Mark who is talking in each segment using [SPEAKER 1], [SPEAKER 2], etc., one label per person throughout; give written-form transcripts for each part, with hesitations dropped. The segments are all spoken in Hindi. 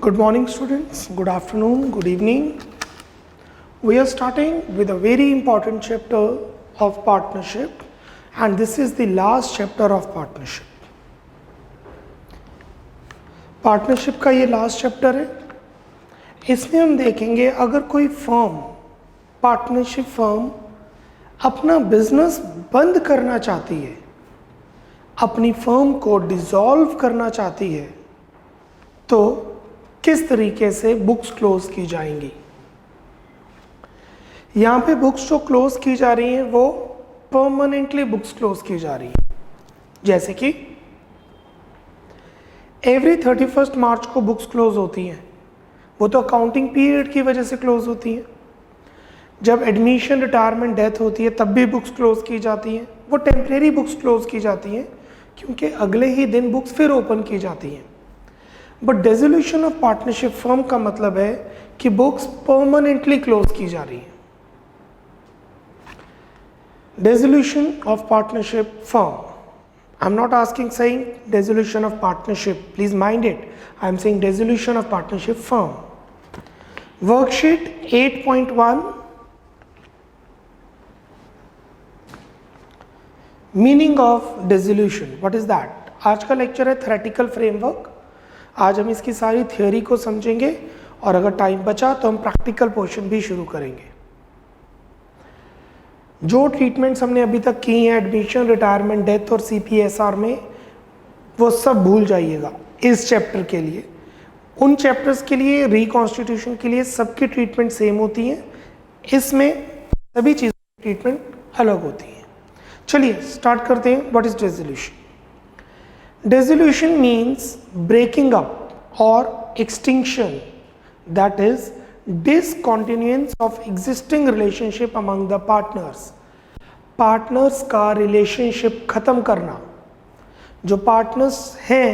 [SPEAKER 1] Good morning students, good afternoon, good evening. We are starting with a very important chapter of partnership and this is the last chapter of partnership. Partnership का ये लास्ट चैप्टर है. इसमें हम देखेंगे अगर कोई फर्म, पार्टनरशिप फर्म अपना बिजनेस बंद करना चाहती है, अपनी फर्म को डिसॉल्व करना चाहती है, तो किस तरीके से बुक्स क्लोज की जाएंगी. यहाँ पे बुक्स जो क्लोज की जा रही हैं वो परमानेंटली बुक्स क्लोज की जा रही हैं. जैसे कि एवरी 31 मार्च को बुक्स क्लोज होती हैं, वो तो अकाउंटिंग पीरियड की वजह से क्लोज होती हैं. जब एडमिशन, रिटायरमेंट, डेथ होती है तब भी बुक्स क्लोज की जाती हैं. वो टेम्परेरी बुक्स क्लोज की जाती हैं क्योंकि अगले ही दिन बुक्स फिर ओपन की जाती हैं. But dissolution of partnership firm का मतलब है कि बुक्स परमानेंटली क्लोज की जा रही है. Dissolution of partnership firm, I am not asking saying dissolution of partnership, please mind it, I am saying dissolution of partnership firm. Worksheet 8.1, meaning of dissolution, what is that? आज का लेक्चर है थ्योरेटिकल फ्रेमवर्क. आज हम इसकी सारी थ्योरी को समझेंगे और अगर टाइम बचा तो हम प्रैक्टिकल पोर्शन भी शुरू करेंगे. जो ट्रीटमेंट्स हमने अभी तक की हैं एडमिशन, रिटायरमेंट, डेथ और CPSR में, वो सब भूल जाइएगा इस चैप्टर के लिए. उन चैप्टर्स के लिए, रिकॉन्स्टिट्यूशन के लिए सबकी ट्रीटमेंट सेम होती हैं. इसमें सभी चीज़ों की ट्रीटमेंट अलग होती हैं. चलिए स्टार्ट करते हैं. What is dissolution? Dissolution means breaking up or extinction, that is discontinuance of existing relationship among the partners. Partners का relationship खत्म करना. जो partners हैं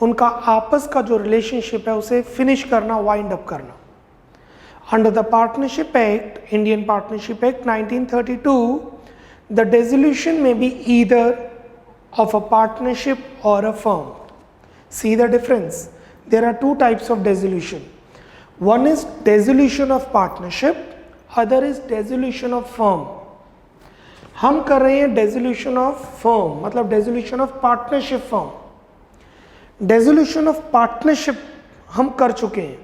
[SPEAKER 1] उनका आपस का जो relationship है उसे finish करना, wind up करना. Under the Partnership Act, Indian Partnership Act 1932, the dissolution may be either of a partnership or a firm. See the difference? There are two types of dissolution. One is dissolution of partnership, other is dissolution of firm. हम कर रहे हैं dissolution of firm, मतलब dissolution of partnership firm. Dissolution of partnership हम कर चुके हैं.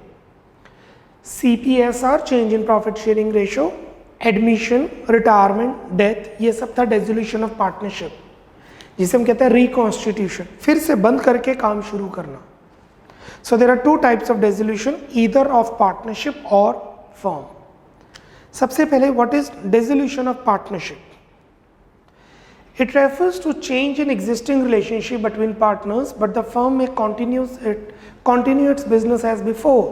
[SPEAKER 1] CPSR, change in profit sharing ratio, admission, retirement, death, ये सब था dissolution of partnership, जिसे हम कहते हैं रिकॉन्स्टिट्यूशन, फिर से बंद करके काम शुरू करना. So there are two types of dissolution, either of partnership और फर्म. सबसे पहले what is dissolution of partnership? It refers to change in existing relationship between partners but the firm may continue its business as before.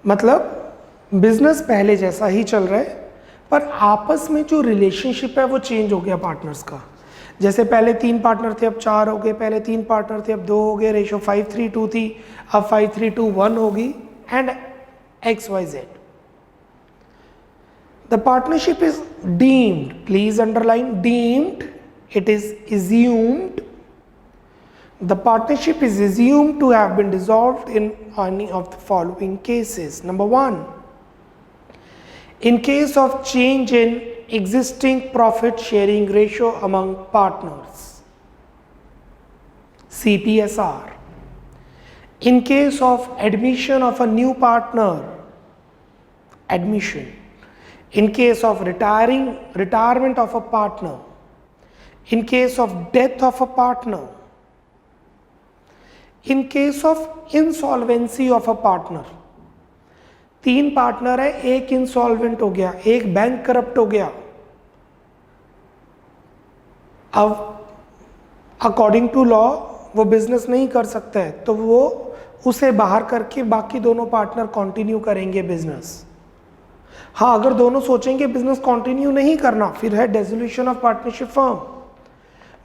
[SPEAKER 1] मतलब बिजनेस पहले जैसा ही चल रहा है पर आपस में जो रिलेशनशिप है वो चेंज हो गया पार्टनर्स का. जैसे पहले 3 पार्टनर थे अब 4 हो गए, पहले 3 पार्टनर थे अब 2 हो गए, रेशो 5:3:2 थी अब 5:3:1 होगी, and XYZ. The partnership is deemed, please underline deemed, it is assumed, the partnership is assumed to have been dissolved in any of the following cases. Number 1, in case of change in existing profit sharing ratio among partners, CPSR. In case of admission of a new partner, admission. In case of retirement of a partner. In case of death of a partner. In case of insolvency of a partner. 3 partner है, एक इंसॉल्वेंट हो गया, एक बैंक करप्ट हो गया. अब अकॉर्डिंग टू लॉ वो बिजनेस नहीं कर सकता है तो वो उसे बाहर करके बाकी दोनों पार्टनर कंटिन्यू करेंगे बिजनेस. हाँ, अगर दोनों सोचेंगे बिजनेस कंटिन्यू नहीं करना, फिर है dissolution of partnership firm.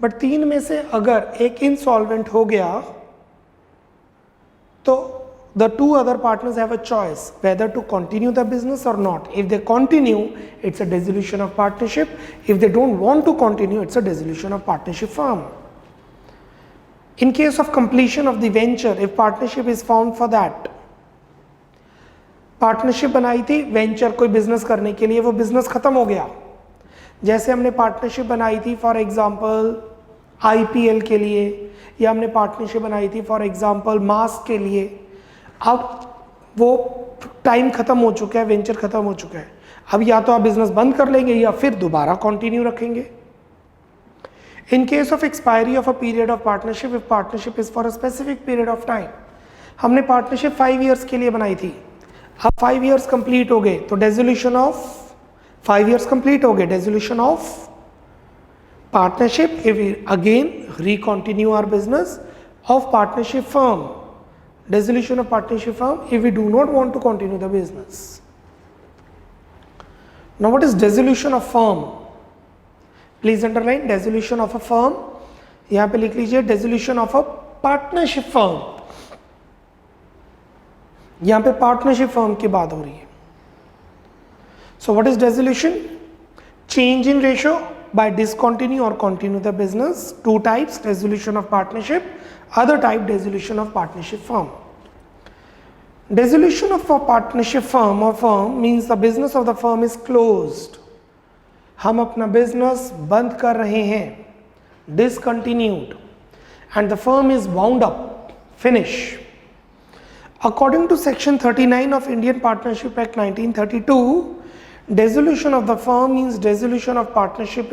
[SPEAKER 1] But 3 में से अगर एक इंसॉल्वेंट हो गया तो the 2 other partners have a choice whether to continue the business or not. If they continue, it's a dissolution of partnership. If they don't want to continue, it's a dissolution of partnership firm. In case of completion of the venture, if partnership is formed for that, partnership बनाई थी वेंचर कोई बिजनेस करने के लिए, वो बिजनेस खत्म हो गया, जैसे हमने पार्टनरशिप बनाई थी फॉर एग्जांपल आईपीएल के लिए, या हमने पार्टनरशिप बनाई थी फॉर एग्जांपल मास्क के लिए, अब वो टाइम खत्म हो चुका है, वेंचर खत्म हो चुका है, अब या तो आप बिजनेस बंद कर लेंगे या फिर दोबारा कंटिन्यू रखेंगे। In case of expiry of a period of partnership, if partnership is for a specific period of time, हमने पार्टनरशिप 5 years के लिए बनाई थी, अब 5 years कंप्लीट हो गए तो डेजोल्यूशन ऑफ 5 years कंप्लीट हो गए, dissolution of partnership, if we again recontinue our business of partnership firm, dissolution of partnership firm if we do not want to continue the business. Now what is dissolution of firm? Please underline dissolution of a firm, यहाँ पे लिख लीजिए dissolution of a partnership firm, यहाँ पे partnership firm की बात हो रही है। So what is dissolution? Change in ratio by discontinue or continue the business. Two types: dissolution of partnership, other type dissolution of partnership firm. Dissolution of a partnership firm or firm means the business of the firm is closed. हम अपना बिजनेस बंद कर रहे हैं, discontinued, and the firm is wound up, finish. According to section 39 of Indian Partnership Act 1932, dissolution of the firm means dissolution of partnership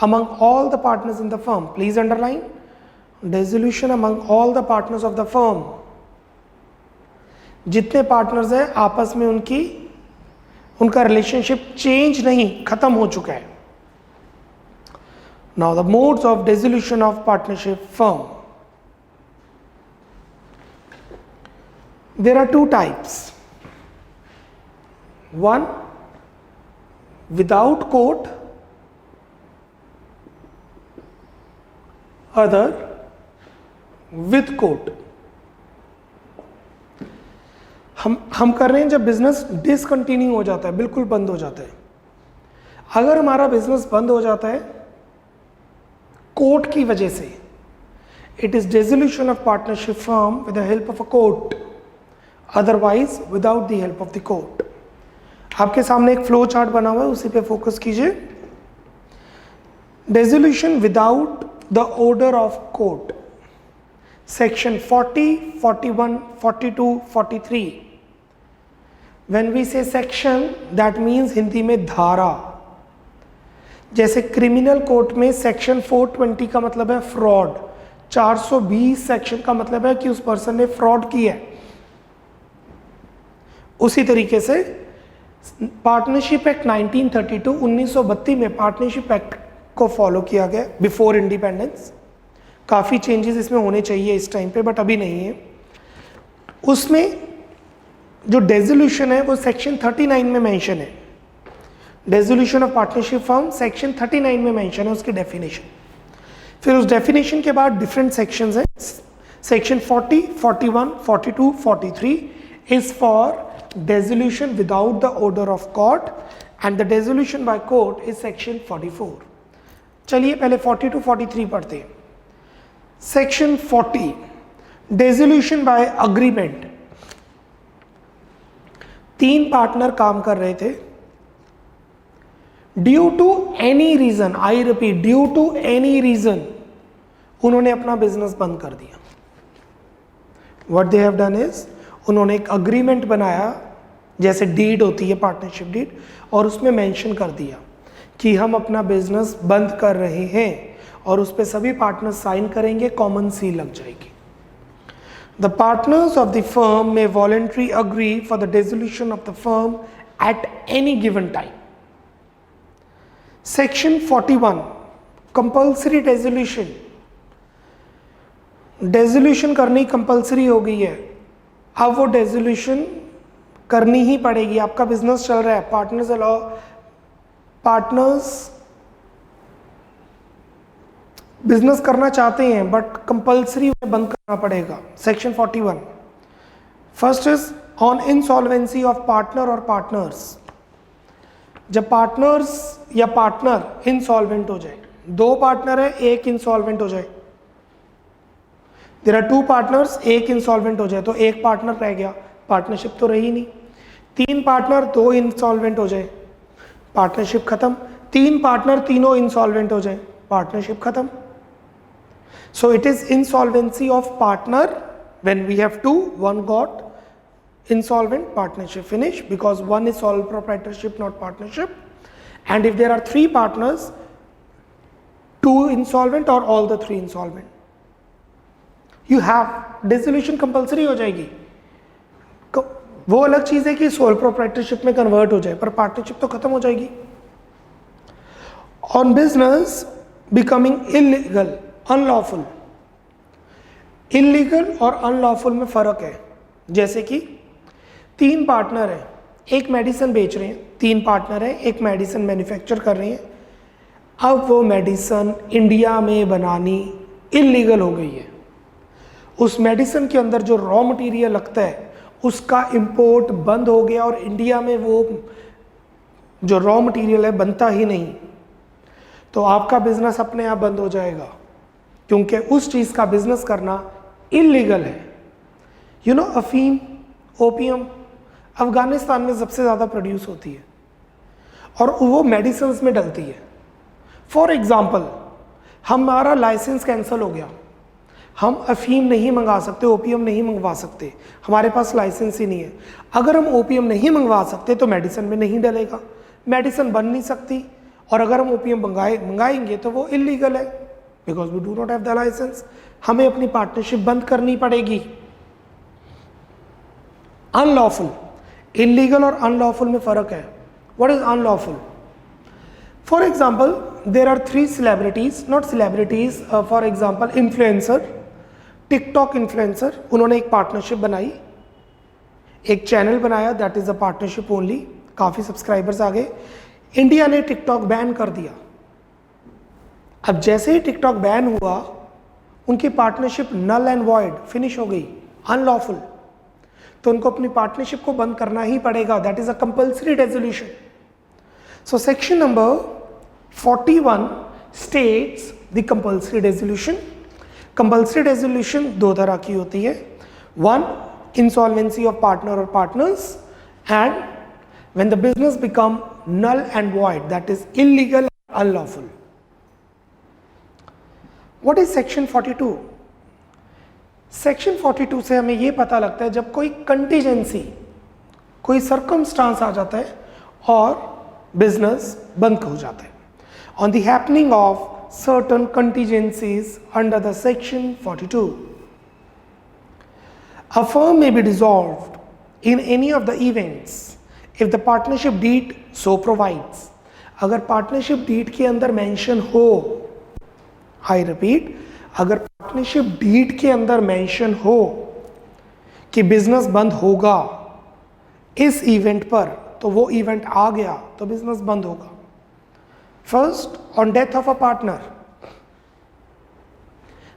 [SPEAKER 1] among all the partners in the firm. Please underline, dissolution among all the partners of the firm. जितने पार्टनर्स हैं आपस में उनका रिलेशनशिप चेंज नहीं, खत्म हो चुका है। Now the modes of dissolution of partnership firm, there are two types, one without court, other with court. हम कर रहे हैं जब बिजनेस डिसकंटिन्यू हो जाता है, बिल्कुल बंद हो जाता है। अगर हमारा बिजनेस बंद हो जाता है कोर्ट की वजह से, it is dissolution of partnership firm with the help of a court, otherwise without the help of the court. आपके सामने एक फ्लो चार्ट बना हुआ है, उसी पे फोकस कीजिए। Dissolution without the order of court, section 40, 41, 42, 43। When we say section, that means Hindi में धारा। जैसे क्रिमिनल कोर्ट में सेक्शन 420 का मतलब है फ्रॉड, 420 सेक्शन का मतलब है कि उस पर्सन ने फ्रॉड किया है। उसी तरीके से पार्टनरशिप एक्ट 1932 1932 में पार्टनरशिप एक्ट को फॉलो किया गया बिफोर इंडिपेंडेंस। काफ़ी चेंजेस इसमें होने चाहिए इस टाइम पे, बट अभी नहीं है। उसमें जो डेजोल्यूशन है वो सेक्शन 39 में मेंशन है। Dissolution of partnership firm section 39 में मेंशन है, उसकी डेफिनेशन। फिर उस डेफिनेशन के बाद डिफरेंट सेक्शंस हैं। Section 40, 41, 42, 43 is for dissolution without the order of court, and the dissolution by court is section 44। चलिए पहले 40 to 43 पढ़ते हैं। Section 40, dissolution by agreement. 3 partner काम कर रहे थे, due to any reason, I repeat due to any reason, उन्होंने अपना बिजनेस बंद कर दिया। What they have done is, उन्होंने एक अग्रीमेंट बनाया, जैसे डीड होती है पार्टनरशिप डीड, और उसमें मेंशन कर दिया कि हम अपना बिजनेस बंद कर रहे हैं, और उस पर सभी पार्टनर्स साइन करेंगे, कॉमन सील लग जाएगी। The partners of the firm may voluntarily agree for the dissolution of the firm at any given time. Section 41, compulsory dissolution. Dissolution करनी कंपल्सरी हो गई है, अब वो dissolution करनी ही पड़ेगी। आपका बिजनेस चल रहा है, पार्टनर्स अलाउ, पार्टनर्स बिजनेस करना चाहते हैं बट कंपल्सरी बंद करना पड़ेगा। Section 41, first is on insolvency of partner और पार्टनर्स। जब पार्टनर्स या पार्टनर इंसॉल्वेंट हो जाए, 2 पार्टनर है, एक इंसॉल्वेंट हो जाए, देयर आर 2 पार्टनर्स, एक इंसॉल्वेंट हो जाए तो एक पार्टनर रह गया, पार्टनरशिप तो रही नहीं। 3 पार्टनर, 2 इंसॉल्वेंट हो जाए, पार्टनरशिप खत्म। 3 पार्टनर, तीनों इंसॉल्वेंट हो जाए, पार्टनरशिप खत्म। So it is insolvency of partner when we have 2, 1 got insolvent, partnership finish, because one is sole proprietorship, not partnership. And if there are 3 partners, 2 insolvent or all the 3 insolvent, you have dissolution compulsory हो जाएगी। वो अलग चीज है कि सोल प्रोप्राइटरशिप में कन्वर्ट हो जाए, पर पार्टनरशिप तो खत्म हो जाएगी। On business becoming illegal, unlawful. Illegal और अनलॉफुल में फर्क है। जैसे कि 3 पार्टनर हैं, एक मेडिसिन बेच रहे हैं, 3 पार्टनर हैं, एक मेडिसिन मैन्युफैक्चर कर रहे हैं। अब वो मेडिसिन इंडिया में बनानी इलीगल हो गई है। उस मेडिसिन के अंदर जो रॉ मटेरियल लगता है उसका इंपोर्ट बंद हो गया और इंडिया में वो जो रॉ मटेरियल है बनता ही नहीं, तो आपका बिजनेस अपने आप बंद हो जाएगा, क्योंकि उस चीज़ का बिजनेस करना इलीगल है। यू नो, अफीम, ओपियम अफगानिस्तान में सबसे ज़्यादा प्रोड्यूस होती है और वो मेडिसिन में डलती है। फॉर एग्ज़ाम्पल, हमारा लाइसेंस कैंसिल हो गया, हम अफीम नहीं मंगा सकते, ओपियम नहीं मंगवा सकते, हमारे पास लाइसेंस ही नहीं है। अगर हम ओपियम नहीं मंगवा सकते तो मेडिसिन में नहीं डलेगा, मेडिसिन बन नहीं सकती, और अगर हम ओपियम मंगाएंगे तो वो इलीगल है, because we do not have the licence. हमें अपनी पार्टनरशिप बंद करनी पड़ेगी। अनलॉफुल, इलीगल और अनलॉफुल में फर्क है। What is unlawful? For example, there are 3 celebrities, not celebrities, for example influencer, TikTok influencer, उन्होंने एक पार्टनरशिप बनाई, एक चैनल बनाया, that is a partnership only, काफ़ी सब्सक्राइबर्स आ गए। इंडिया ने टिकटॉक बैन कर दिया। अब जैसे ही टिकटॉक बैन हुआ, उनकी partnership null and void, finish हो गई, अनलॉफुल, तो उनको अपनी पार्टनरशिप को बंद करना ही पड़ेगा। That is a compulsory resolution. So section number 41 states the compulsory resolution. Compulsory resolution 2 तरह की होती है। 1, इंसॉल्वेंसी ऑफ पार्टनर और partners, and when the business become null and void, that is illegal, unlawful. What is section 42? Section 42 से हमें ये पता लगता है जब कोई कंटीजेंसी, कोई सर्कमस्टांस आ जाता है और बिजनेस बंद हो जाता है। On the happening of certain contingencies under the section 42, a firm may be dissolved in any of the events if the partnership deed so provides. अगर पार्टनरशिप डीड के अंदर मेंशन हो, आई रिपीट, अगर पार्टनरशिप डीड के अंदर मेंशन हो कि बिजनेस बंद होगा इस इवेंट पर, तो वो इवेंट आ गया तो बिजनेस बंद होगा। First, on death of a partner,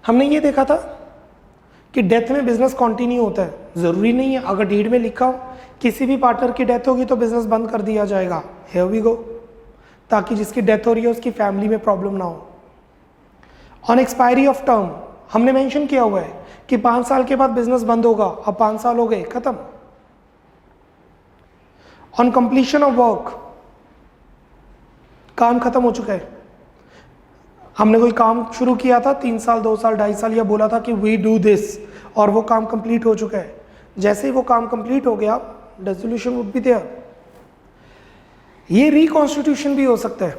[SPEAKER 1] हमने ये देखा था कि डेथ में बिजनेस कंटिन्यू होता है। जरूरी नहीं है अगर डीड में लिखा हो किसी भी पार्टनर की डेथ होगी तो बिजनेस बंद कर दिया जाएगा, हियर वी गो, ताकि जिसकी डेथ हो रही है उसकी फैमिली में प्रॉब्लम ना हो। ऑन एक्सपायरी ऑफ टर्म, हमने मेंशन किया हुआ है कि 5 साल के बाद बिजनेस बंद होगा, अब 5 साल हो गए, खत्म। ऑन कंप्लीशन ऑफ वर्क, काम खत्म हो चुका है, हमने कोई काम शुरू किया था 3 साल 2 साल 2.5 साल, या बोला था कि वी डू दिस, और वो काम कंप्लीट हो चुका है। जैसे ही वो काम कंप्लीट हो गया, डिसोल्यूशन वुड बी देयर। ये रिकॉन्स्टिट्यूशन भी हो सकता है,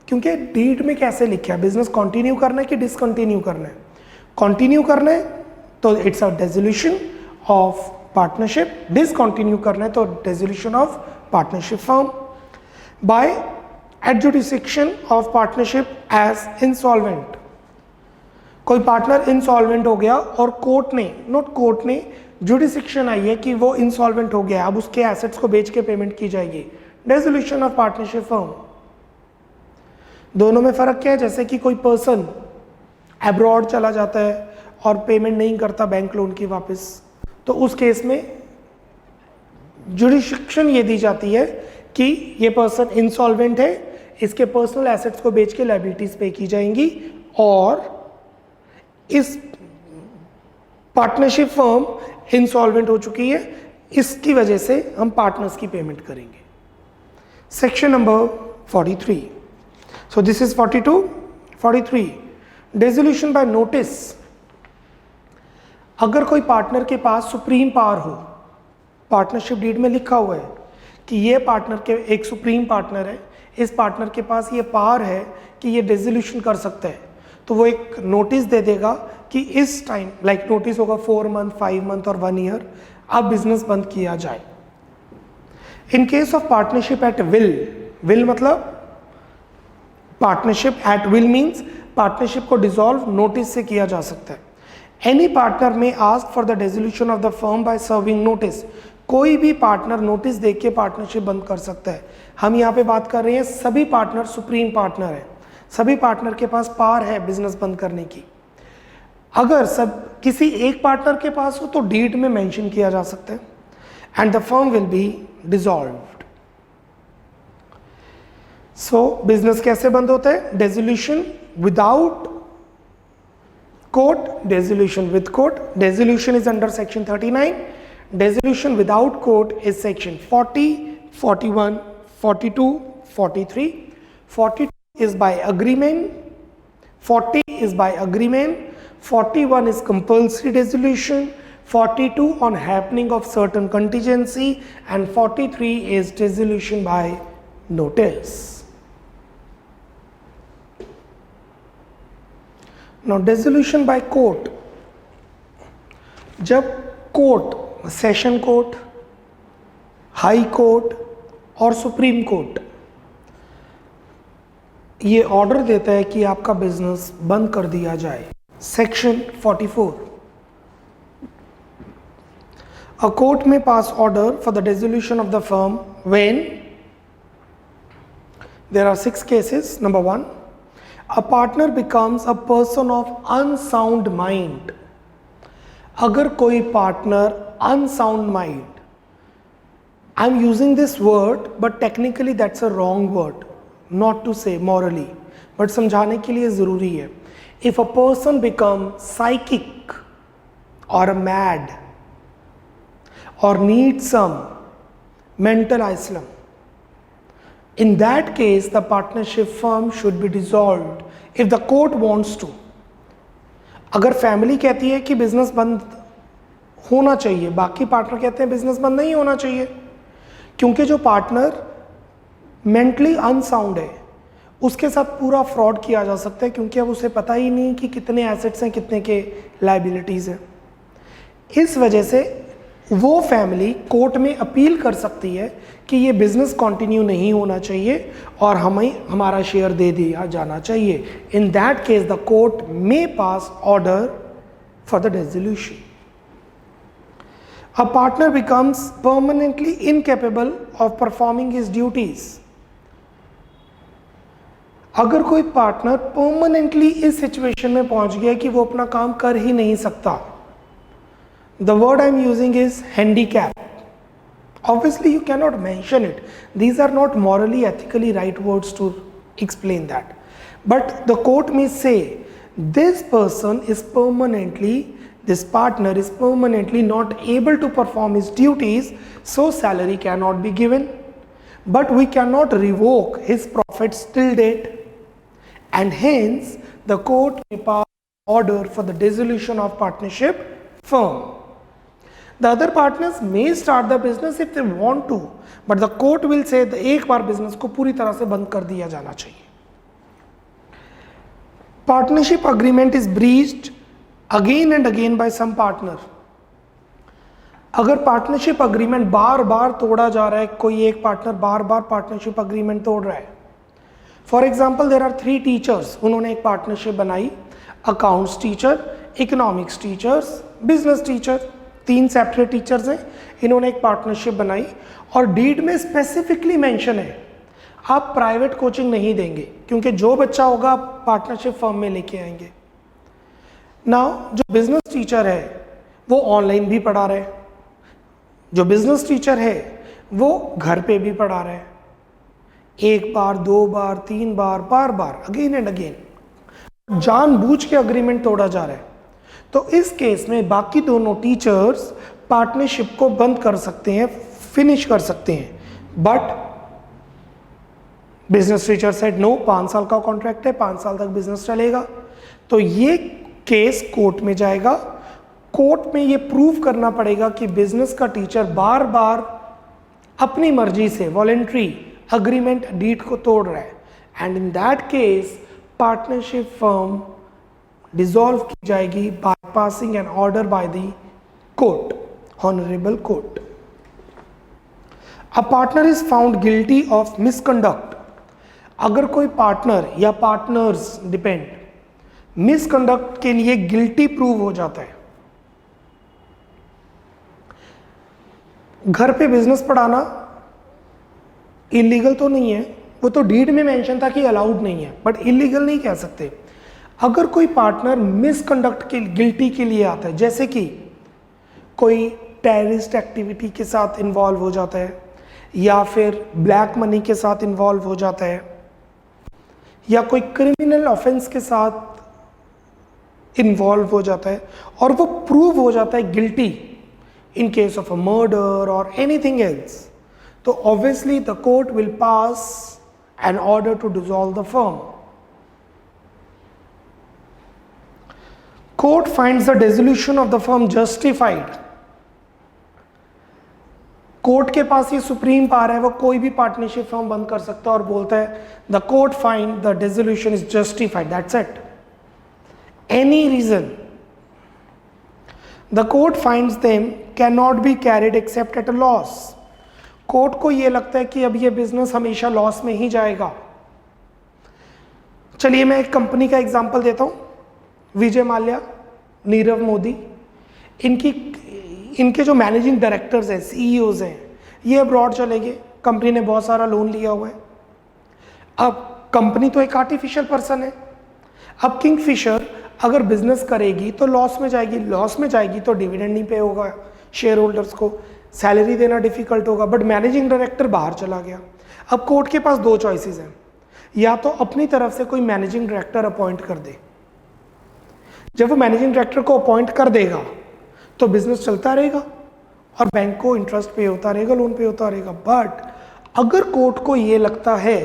[SPEAKER 1] क्योंकि डीड में कैसे लिखा है, बिजनेस कंटिन्यू करना है कि डिसकंटिन्यू करना है। कंटिन्यू करना है तो it's a dissolution of partnership, discontinue करना है तो dissolution of partnership firm by adjudication of partnership as insolvent. कोई पार्टनर इंसॉल्वेंट हो गया और कोर्ट ने, नॉट कोर्ट ने, जुडिसिक्शन आई है कि वो इंसॉल्वेंट हो गया, अब उसके एसेट्स को बेच के पेमेंट की जाएगी, डिसोल्यूशन ऑफ पार्टनरशिप फर्म। दोनों में फर्क क्या है? जैसे कि कोई पर्सन अब्रॉड चला जाता है और पेमेंट नहीं करता बैंक लोन की वापस, तो उस केस में जुडिसिक्शन ये दी जाती है कि ये पर्सन इंसॉल्वेंट है, इसके पर्सनल एसेट्स को बेच के लायबिलिटीज पे की जाएंगी और इस पार्टनरशिप फर्म इंसॉल्वेंट हो चुकी है, इसकी वजह से हम पार्टनर्स की पेमेंट करेंगे। Section number 43, so this is 42, 43 dissolution by notice. अगर कोई पार्टनर के पास सुप्रीम पावर हो, पार्टनरशिप डीड में लिखा हुआ है कि ये पार्टनर के एक सुप्रीम पार्टनर है, इस पार्टनर के पास ये पावर है कि ये डिसोल्यूशन कर सकता है, तो वो एक नोटिस दे देगा कि इस टाइम, लाइक नोटिस होगा 4 मंथ, 5 मंथ और 1 ईयर, अब बिजनेस बंद किया जाए। In case of partnership at will, will मतलब partnership at will means partnership को डिसॉल्व नोटिस से किया जा सकता है। Any partner may ask for the dissolution of the firm by serving notice. कोई भी पार्टनर नोटिस देख के पार्टनरशिप बंद कर सकता है। हम यहाँ पे बात कर रहे हैं सभी पार्टनर सुप्रीम पार्टनर है, सभी पार्टनर के पास पावर है बिजनेस बंद करने की। अगर सब किसी एक पार्टनर के पास हो तो डीड में मेंशन किया जा सकता है and the firm will be dissolved. So business कैसे बंद होता है? Dissolution without court, dissolution with court. Dissolution is under section 39, dissolution without court is section 40, 41, 42, 43. 42 is by agreement, 40 is by agreement, 41 is compulsory dissolution, 42 on happening of certain contingency, and 43 is dissolution by notice. Now dissolution by court, जब court, session court, high court और सुप्रीम कोर्ट ये ऑर्डर देता है कि आपका बिजनेस बंद कर दिया जाए। सेक्शन 44, अ कोर्ट में pass order for the dissolution of the firm when there are 6 cases. Number 1, a partner becomes a person of unsound mind. अगर कोई partner unsound mind, I am using this word but technically that's a wrong word, not to say morally, but समझाने के लिए ज़रूरी है। If a person become psychic or a mad or needs some mental asylum, in that case the partnership firm should be dissolved if the court wants to. अगर फैमिली कहती है कि बिजनेस बंद होना चाहिए, बाकी पार्टनर कहते हैं बिजनेस बंद नहीं होना चाहिए, क्योंकि जो पार्टनर मेंटली अनसाउंड है उसके साथ पूरा फ्रॉड किया जा सकता है, क्योंकि अब उसे पता ही नहीं कि कितने एसेट्स हैं, कितने के लायबिलिटीज़ हैं। इस वजह से वो फैमिली कोर्ट में अपील कर सकती है कि ये बिजनेस कंटिन्यू नहीं होना चाहिए और हमें हमारा शेयर दे दिया जाना चाहिए। In that case the court may pass order for the dissolution. A partner becomes permanently incapable of performing his duties. अगर कोई पार्टनर परमानेंटली इस सिचुएशन में पहुंच गया कि वो अपना काम कर ही नहीं सकता, the word I am using is handicap. Obviously you can not mention it, these are not morally ethically right words to explain that, but the court में से this person is permanently, this partner is permanently not able to perform his duties, so salary cannot be given, but we cannot revoke his profits till date, and hence the court may pass order for the dissolution of partnership firm. The other partners may start the business if they want to, but the court will say the एक बार business को पूरी तरह से बंद कर दिया जाना चाहिए। Partnership agreement is breached again and again by some partner. अगर पार्टनरशिप अग्रीमेंट बार बार तोड़ा जा रहा है, कोई एक पार्टनर बार बार पार्टनरशिप अग्रीमेंट तोड़ रहा है। For example there are 3 teachers, उन्होंने एक पार्टनरशिप बनाई, accounts teacher, economics teachers, business teacher, 3 separate teachers हैं, इन्होंने एक पार्टनरशिप बनाई और डीड में स्पेसिफिकली मेंशन है आप प्राइवेट कोचिंग नहीं देंगे, क्योंकि जो बच्चा होगा आप पार्टनरशिप फर्म में लेके आएंगे। नाउ जो बिजनेस टीचर है वो ऑनलाइन भी पढ़ा रहे, जो बिजनेस टीचर है वो घर पे भी पढ़ा रहे, 1 बार 2 बार 3 बार बार बार अगेन एंड अगेन जानबूझ के अग्रीमेंट तोड़ा जा रहा है। तो इस केस में बाकी दोनों टीचर्स पार्टनरशिप को बंद कर सकते हैं, फिनिश कर सकते हैं, but business teacher said no, 5 साल का कॉन्ट्रैक्ट है, 5 साल तक बिजनेस चलेगा। तो ये केस कोर्ट में जाएगा। कोर्ट में ये प्रूव करना पड़ेगा कि बिजनेस का टीचर बार बार अपनी मर्जी से वॉलेंट्री अग्रीमेंट डीड को तोड़ रहा है, and in that case partnership firm dissolve की जाएगी by passing an order by the court, honourable court. A partner is found guilty of misconduct. अगर कोई पार्टनर या पार्टनर्स डिपेंड मिसकंडक्ट के लिए गिल्टी प्रूव हो जाता है। घर पे बिजनेस पढ़ाना इलीगल तो नहीं है, वो तो डीड में मेंशन था कि अलाउड नहीं है, बट इलीगल नहीं कह सकते। अगर कोई पार्टनर मिसकंडक्ट के गिल्टी के लिए आता है, जैसे कि कोई टेररिस्ट एक्टिविटी के साथ इन्वॉल्व हो जाता है, या फिर ब्लैक मनी के साथ इन्वॉल्व हो जाता है, या कोई क्रिमिनल ऑफेंस के साथ इन्वॉल्व हो जाता है, और वो प्रूव हो जाता है guilty in case of a murder or anything else, so obviously the court will pass an order to dissolve the firm. Court finds the dissolution of the firm justified. Court के पास ये सुप्रीम पावर है, वो कोई भी पार्टनरशिप फर्म बंद कर सकता है और बोलता है the court find the dissolution is justified, that's it. Any reason the court finds them can not be carried except at a loss. Court को ये लगता है कि अब ये बिजनेस हमेशा लॉस में ही जाएगा। चलिए मैं एक कंपनी का एग्जांपल देता हूँ, विजय माल्या, नीरव मोदी, इनके जो मैनेजिंग डायरेक्टर्स हैं, सीईओज हैं, ये अब्रॉड चले गए, कंपनी ने बहुत सारा लोन लिया हुआ है। अब कंपनी तो एक आर्टिफिशियल पर्सन है। अब किंगफिशर अगर बिजनेस करेगी तो लॉस में जाएगी, लॉस में जाएगी तो डिविडेंड नहीं पे होगा, शेयर होल्डर्स को सैलरी देना डिफिकल्ट होगा, बट मैनेजिंग डायरेक्टर बाहर चला गया। अब कोर्ट के पास 2 चॉइसेस हैं, या तो अपनी तरफ से कोई मैनेजिंग डायरेक्टर अपॉइंट कर दे। जब वो मैनेजिंग डायरेक्टर को अपॉइंट कर देगा तो बिजनेस चलता रहेगा और बैंक को इंटरेस्ट पे होता रहेगा, लोन पे होता रहेगा। बट अगर कोर्ट को ये लगता है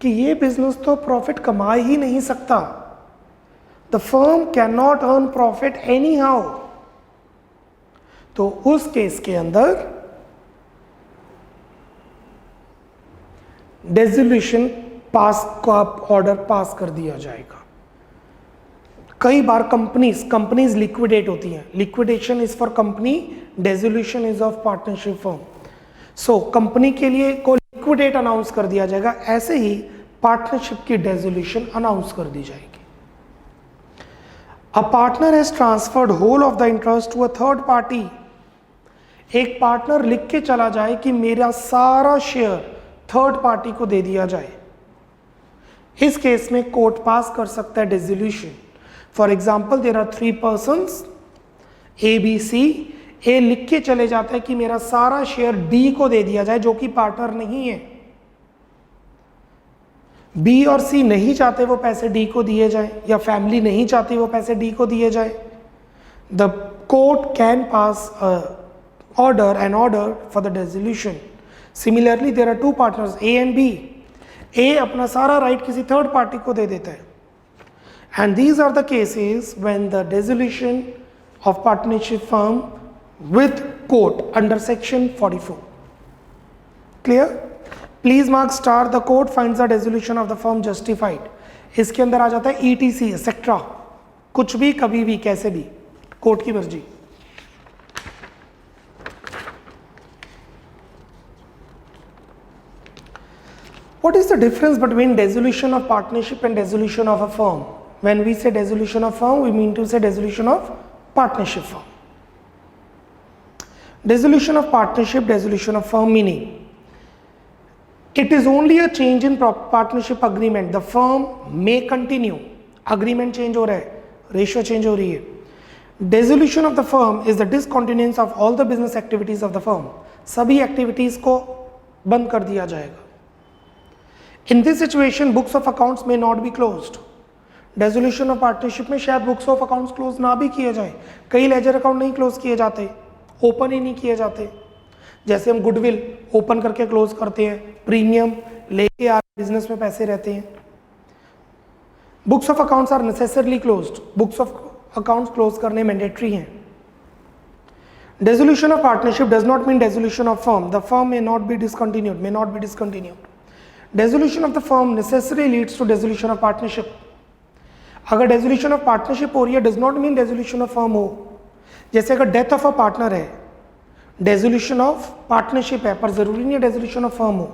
[SPEAKER 1] कि ये बिजनेस तो प्रॉफिट कमा ही नहीं सकता, the firm can not earn profit any how, तो उस केस के अंदर डिसोल्यूशन पास का ऑर्डर पास कर दिया जाएगा। कई बार कंपनीज लिक्विडेट होती हैं, liquidation is for company, dissolution is of partnership firm. So company के लिए को लिक्विडेट अनाउंस कर दिया जाएगा, ऐसे ही पार्टनरशिप की डिसोल्यूशन अनाउंस कर दी जाएगी। A partner has transferred whole of the interest to a third party. एक पार्टनर लिख के चला जाए कि मेरा सारा शेयर थर्ड पार्टी को दे दिया जाए, इस केस में कोर्ट पास कर सकता है dissolution. For example there are 3 persons A B C. A लिख के चले जाता है कि मेरा सारा शेयर डी को दे दिया जाए जो कि पार्टनर नहीं है। बी और सी नहीं चाहते वो पैसे डी को दिए जाए, या फैमिली नहीं चाहती वो पैसे डी को दिए जाए। The court can pass an order for the dissolution. Similarly, there are 2 partners A and B. A अपना सारा राइट किसी थर्ड पार्टी को दे देता है, and these are the cases when the dissolution of partnership firm with court under section 44. Clear? Please mark star. The court finds the dissolution of the firm justified. इसके अंदर आ जाता है ETC, एक्सेट्रा, कुछ भी कभी भी कैसे भी, कोर्ट की मर्जी। What is the difference between dissolution of partnership and dissolution of a firm? When we say dissolution of firm, we mean to say dissolution of partnership firm. Dissolution of partnership, dissolution of firm meaning, it is only a change in partnership agreement. The firm may continue. Agreement change हो रहा है, ratio change हो रही है. Dissolution of the firm is the discontinuance of all the business activities of the firm. सभी activities को बंद कर दिया जाएगा. In this situation, books of accounts may not be closed. Dissolution of partnership में शायद बुक्स ऑफ अकाउंट्स क्लोज ना भी किए जाए, कई लेजर अकाउंट नहीं क्लोज किए जाते, ओपन ही नहीं किए जाते। जैसे हम गुडविल ओपन करके क्लोज करते हैं, प्रीमियम लेके आ बिजनेस में पैसे रहते हैं। Books of accounts are necessarily closed, books of accounts close करने मैंडेटरी हैं। Dissolution of partnership does not mean dissolution of firm. The firm may not be discontinued. Dissolution of the firm necessarily leads to dissolution of partnership. अगर dissolution of partnership हो रही है does not mean dissolution of firm हो। जैसे अगर death of a partner है, dissolution of partnership है, पर जरूरी नहीं है dissolution of firm हो।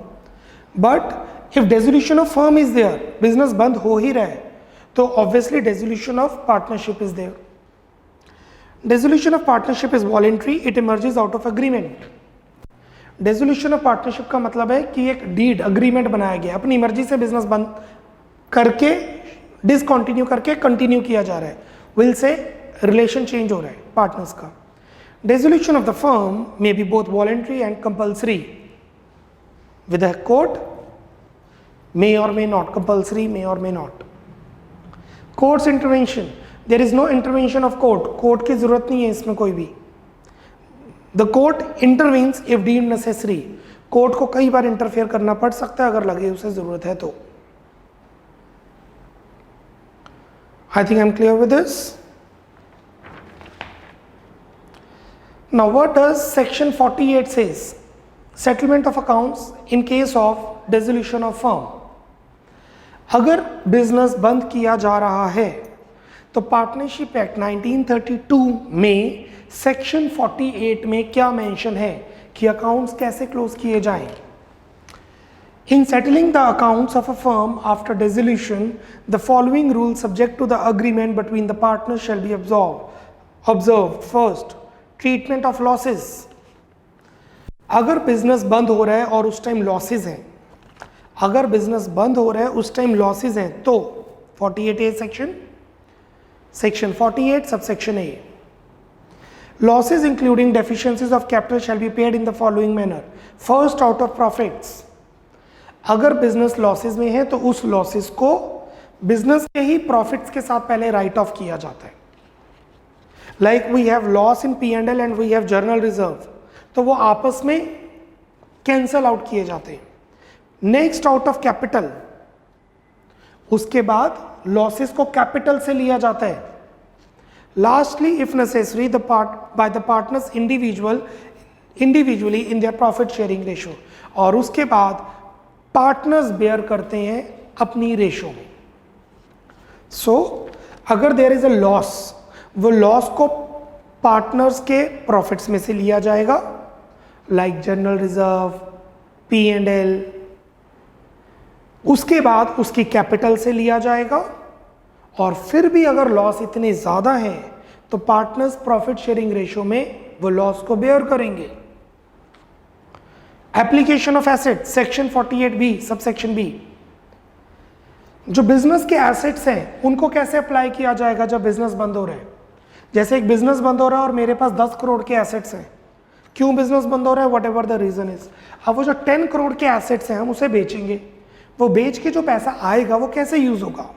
[SPEAKER 1] But if dissolution of firm is there, business बंद हो ही रहा है, तो obviously dissolution of partnership is there. Dissolution of partnership is voluntary, it emerges out of agreement. Dissolution of partnership का मतलब है कि एक डीड अग्रीमेंट बनाया गया, अपनी मर्जी से बिजनेस बंद करके डिसकंटिन्यू करके कंटिन्यू किया जा रहा है, विल से रिलेशन चेंज हो रहा है पार्टनर्स का। Dissolution of the firm may be both voluntary and compulsory with a court, may or may not, compulsory may or may not. Court's intervention, there is no intervention of court, court की जरूरत नहीं है इसमें कोई भी। The court intervenes if deemed necessary, court को कई बार इंटरफेयर करना पड़ सकता है अगर लगे उसे जरूरत है तो। I think I'm clear with this. Now what does section 48 says? Settlement of accounts in case of dissolution of firm. अगर बिजनेस बंद किया जा रहा है तो पार्टनरशिप एक्ट 1932 में सेक्शन 48 में क्या मेंशन है कि अकाउंट्स कैसे क्लोज किए जाएं। In settling the accounts of a firm after dissolution, the following rules subject to the agreement between the partners shall be observed. First, treatment of losses. अगर बिजनेस बंद हो रहा है और उस टाइम लॉसेज हैं, अगर बिजनेस बंद हो रहा है उस टाइम लॉसेज हैं तो 48A section 48 subsection A, losses including deficiencies of capital shall be paid in the following manner. First, out of profits. अगर बिजनेस लॉसेज में है तो उस लॉसेज को बिजनेस के ही प्रॉफिट्स के साथ पहले राइट ऑफ किया जाता है। Like we have loss in P&L and we have general reserve, तो वो आपस में कैंसल आउट किए जाते हैं। नेक्स्ट, आउट ऑफ कैपिटल, उसके बाद लॉसेस को कैपिटल से लिया जाता है। Lastly, if necessary by the partners individually in their profit sharing ratio, और उसके बाद पार्टनर्स बेयर करते हैं अपनी रेशो में। सो अगर देयर इज अ लॉस, वो लॉस को पार्टनर्स के प्रॉफिट्स में से लिया जाएगा, लाइक जनरल रिजर्व, P&L, उसके बाद उसकी कैपिटल से लिया जाएगा, और फिर भी अगर लॉस इतने ज़्यादा है तो पार्टनर्स प्रॉफिट शेयरिंग रेशो में वो लॉस को बेयर करेंगे। Application of asset, section 48B subsection B, जो बिजनेस के एसेट्स हैं उनको कैसे अप्लाई किया जाएगा जब बिजनेस बंद हो रहा है। जैसे एक बिजनेस बंद हो रहा है और मेरे पास 10 करोड़ के एसेट्स हैं, क्यों बिजनेस बंद हो रहा है, whatever the reason is. अब वो जो 10 करोड़ के एसेट्स हैं हम उसे बेचेंगे, वो बेच के जो पैसा आएगा वो कैसे यूज होगा।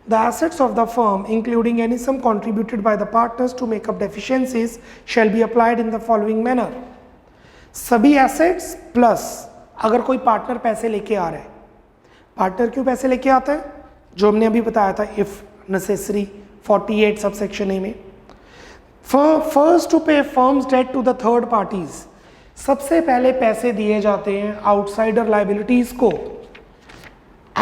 [SPEAKER 1] The assets of the firm, including any sum contributed by the partners to make up deficiencies, shall be applied in the following manner. सभी assets प्लस अगर कोई पार्टनर पैसे लेके आ रहा है, पार्टनर क्यों पैसे लेके आता है, जो हमने अभी बताया था इफ नेसेसरी 48 सबसेक्शन ए में। First to pay firm's debt to the third parties, सबसे पहले पैसे दिए जाते हैं आउटसाइडर लाइबिलिटीज को।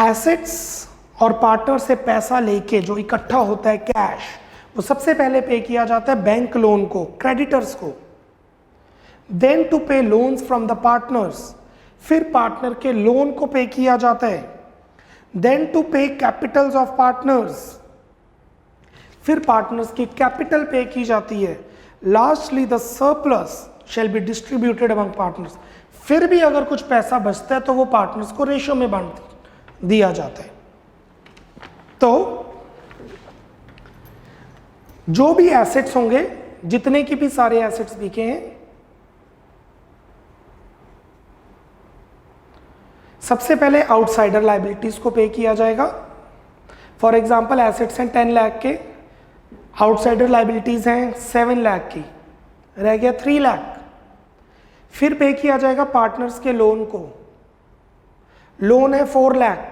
[SPEAKER 1] एसेट्स और पार्टनर से पैसा लेके जो इकट्ठा होता है कैश, वो सबसे पहले पे किया जाता है बैंक लोन को, क्रेडिटर्स को। देन टू पे लोन्स फ्रॉम द पार्टनर्स, फिर पार्टनर के लोन को पे किया जाता है। देन टू पे कैपिटल्स ऑफ पार्टनर्स, फिर पार्टनर्स की कैपिटल पे की जाती है। Lastly the surplus shall be distributed among partners, फिर भी अगर कुछ पैसा बचता है तो वो पार्टनर्स को रेशो में बांट दिया जाता है। तो जो भी एसेट्स होंगे, जितने की भी सारे एसेट्स बिके हैं, सबसे पहले आउटसाइडर लायबिलिटीज को पे किया जाएगा, फॉर एग्जाम्पल एसेट्स हैं 10 लाख के, आउटसाइडर लाइबिलिटीज हैं 7 लाख की, रह गया 3 लाख। फिर पे किया जाएगा पार्टनर्स के लोन को। लोन है 4 लाख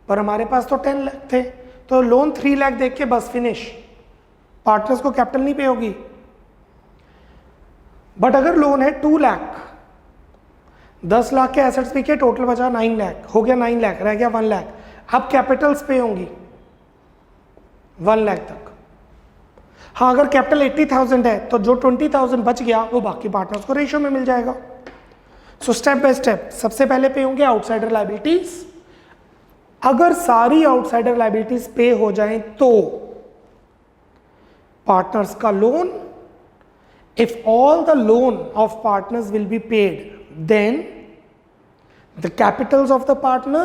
[SPEAKER 1] पर हमारे पास तो 10 लाख थे, तो लोन 3 लाख देख के बस फिनिश, पार्टनर्स को कैपिटल नहीं पे होगी। बट अगर लोन है 2 लाख, 10 लाख के एसेट्स पे किए, टोटल बचा 9 लाख, हो गया 9 लाख, रह गया 1 लाख। अब कैपिटल्स पे होंगी 1 लाख तक। हाँ, अगर कैपिटल 80,000 है तो जो 20,000 बच गया वो बाकी पार्टनर्स को रेशियो में मिल जाएगा। सो स्टेप बाय स्टेप सबसे पहले पे होंगे आउटसाइडर लाइबिलिटीज। अगर सारी आउटसाइडर लाइबिलिटीज पे हो जाएं तो पार्टनर्स का loan, if all the loan of partners will be paid, then the capitals of the partner,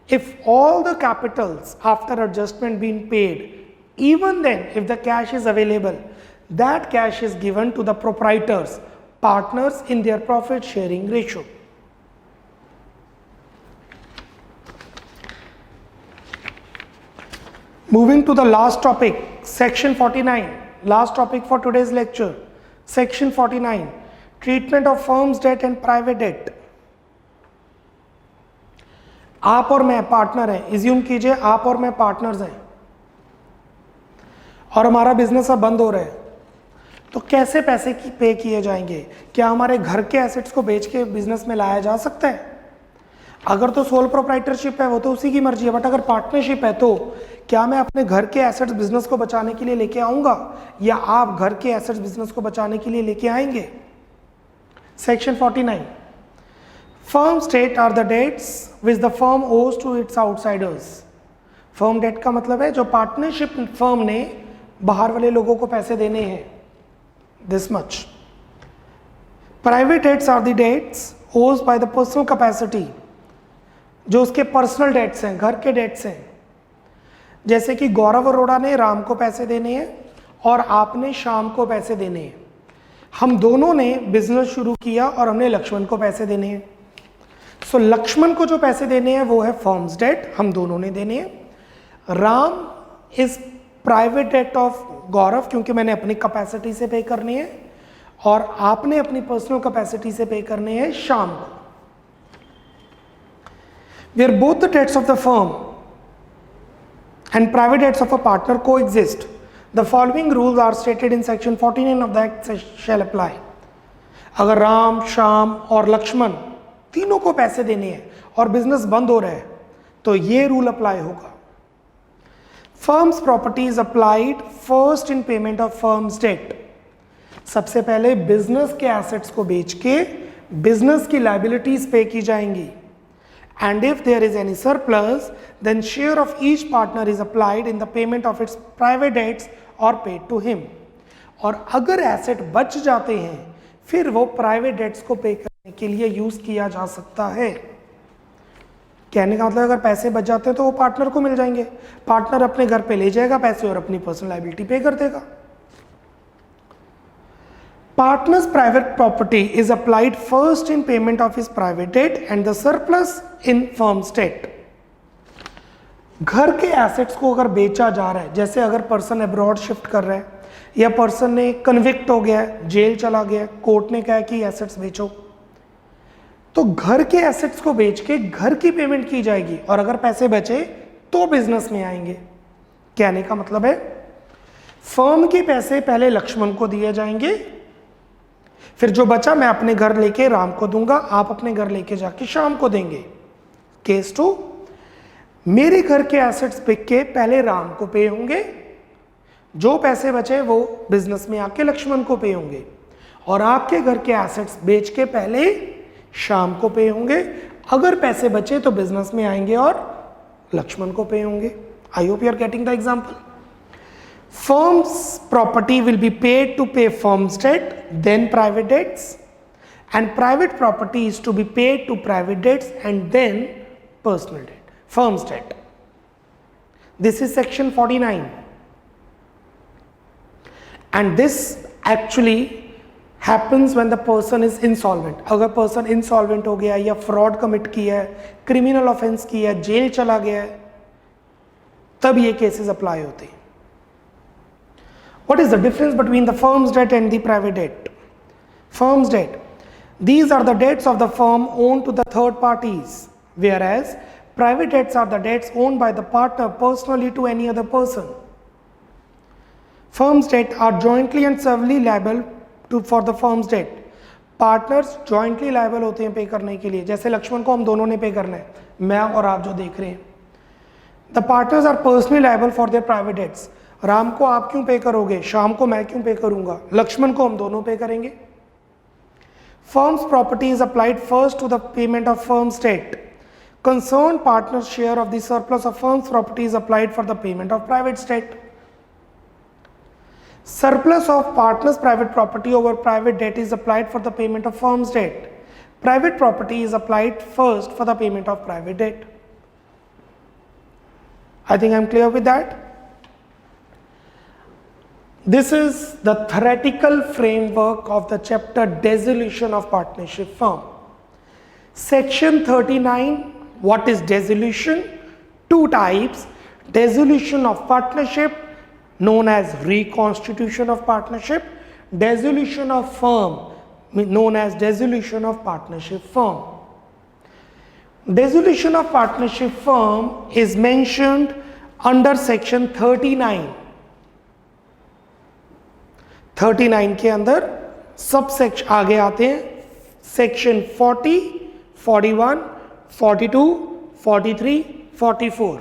[SPEAKER 1] if all the capitals after adjustment been paid, even then if the cash is available, that cash is given to the proprietors, partners in their profit sharing ratio. Moving to the last topic, section 49, last topic for today's lecture, section 49, treatment of firm's debt and private debt. आप और मैं पार्टनर हैं, इज्यूम कीजिए आप और मैं पार्टनर्स हैं और हमारा बिजनेस अब बंद हो रहा है, तो कैसे पैसे पे किए जाएंगे? क्या हमारे घर के एसेट्स को बेच के बिजनेस में लाया जा सकता है? अगर तो सोल प्रोप्राइटरशिप है वो तो उसी की मर्जी है, बट अगर पार्टनरशिप है तो क्या मैं अपने घर के एसेट्स बिजनेस को बचाने के लिए लेके आऊंगा या आप घर के एसेट्स बिजनेस को बचाने के लिए लेके आएंगे? Section 49, firm's debt are the debts which the firm owes to its outsiders. Firm debt का मतलब है जो पार्टनरशिप फर्म ने बाहर वाले लोगों को पैसे देने हैं, this much. Private debts are the debts owed by the personal capacity, जो उसके पर्सनल डेट्स हैं, घर के डेट्स हैं। जैसे कि गौरव अरोड़ा ने राम को पैसे देने हैं और आपने श्याम को पैसे देने हैं। हम दोनों ने बिजनेस शुरू किया और हमने लक्ष्मण को पैसे देने हैं। सो लक्ष्मण को जो पैसे देने हैं वो है फर्म्स डेट, हम दोनों ने देने हैं। Ram is private debt of Gaurav, क्योंकि मैंने अपनी कैपेसिटी से पे करने हैं और आपने अपनी पर्सनल कैपेसिटी से पे करने हैं श्याम को। Where both the debts of the firm and private debts of a partner coexist, the following rules are stated in section 49 of the act shall apply. अगर राम, श्याम और लक्ष्मण तीनों को पैसे देने हैं और बिजनेस बंद हो रहा है तो ये रूल अप्लाई होगा। Firm's property is applied first in payment of firm's debt. सबसे पहले बिजनेस के एसेट्स को बेच के बिजनेस की लायबिलिटीज पे की जाएंगी। And if there is any surplus, then share of each partner is applied in the payment of its private debts or paid to him. और अगर एसेट बच जाते हैं फिर वो प्राइवेट डेट्स को पे करने के लिए यूज किया जा सकता है। कहने का मतलब अगर पैसे बच जाते हैं तो वो पार्टनर को मिल जाएंगे, पार्टनर अपने घर पे ले जाएगा पैसे और अपनी पर्सनल लायबिलिटी पे कर देगा। Partner's private property is applied first in payment of his private debt and the surplus in firm's debt. घर के एसेट्स को अगर बेचा जा रहा है, जैसे अगर पर्सन अब्रॉड शिफ्ट कर रहा है या पर्सन ने कन्विक्ट हो गया है, जेल चला गया है, कोर्ट ने कहा कि एसेट्स बेचो, तो घर के एसेट्स को बेच के घर की पेमेंट की जाएगी और अगर पैसे बचे तो बिजनेस में आएंगे। कहने का मतलब है फर्म के पैसे पहले लक्ष्मण को दिए जाएंगे, फिर जो बचा मैं अपने घर लेके राम को दूंगा, आप अपने घर लेके जाके श्याम को देंगे। केस 2, मेरे घर के एसेट्स बिक के पहले राम को पे होंगे, जो पैसे बचे वो बिजनेस में आके लक्ष्मण को पे होंगे, और आपके घर के एसेट्स बेच के पहले श्याम को पे होंगे। अगर पैसे बचे तो बिजनेस में आएंगे और लक्ष्मण को पे होंगे। I hope you are getting the example. Firm's property will be paid to pay firm's debt, then private debts, and private property is to be paid to private debts and then personal debt, firm's debt. This is section 49. And this actually happens when the person is insolvent. अगर person insolvent हो गया या fraud commit किया है, criminal offense किया है, जेल चला गया है, तब ये केसेस अप्लाई होते हैं. What is the difference between the firm's debt and the private debt? Firm's debt. These are the debts of the firm owned to the third parties, whereas private debts are the debts owned by the partner personally to any other person. Firm's debt are jointly and severally liable for the firm's debt. Partners jointly liable होते हैं पे करने के लिए. जैसे लक्ष्मण को हम दोनों ने पे करना है, मैं और आप जो देख रहे हैं. The partners are personally liable for their private debts. Ram को आप क्यों पे करोगे, शाम को मैं क्यों पे करूंगा, लक्ष्मण को हम दोनों पे करेंगे. Firm's property is applied first to the payment of firm's debt. Concern partner's share of the surplus of firm's property is applied for the payment of private debt. Surplus of partners' private property over private debt is applied for the payment of firm's debt. Private property is applied first for the payment of private debt. I think I'm clear with that. This is the theoretical framework of the chapter Dissolution of Partnership Firm. Section 39, what is dissolution? Two types. Dissolution of partnership, known as reconstitution of partnership, dissolution of firm, known as dissolution of partnership firm. Dissolution of partnership firm is mentioned under section 39. 39 के अंदर सब सेक्शन आगे आते हैं. Section 40, 41, 42, 43, 44.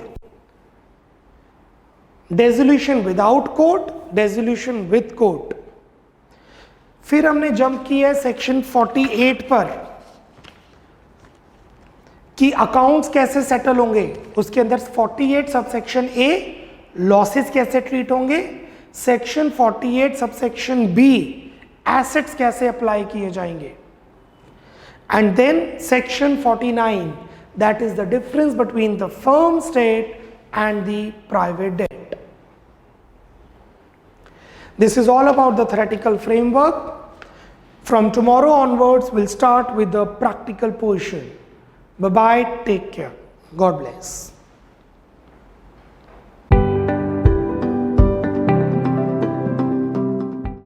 [SPEAKER 1] Dissolution without court, dissolution with court. फिर हमने जंप किया है सेक्शन 48 पर कि अकाउंट्स कैसे सेटल होंगे. उसके अंदर 48 सबसेक्शन ए लॉसेस कैसे ट्रीट होंगे, सेक्शन 48 सबसेक्शन बी एसेट्स कैसे अप्लाई किए जाएंगे, and then section 49 that is the difference between the firm state and the private debt. This is all about the theoretical framework. From tomorrow onwards, we'll start with the practical portion. Bye bye, take care. God bless.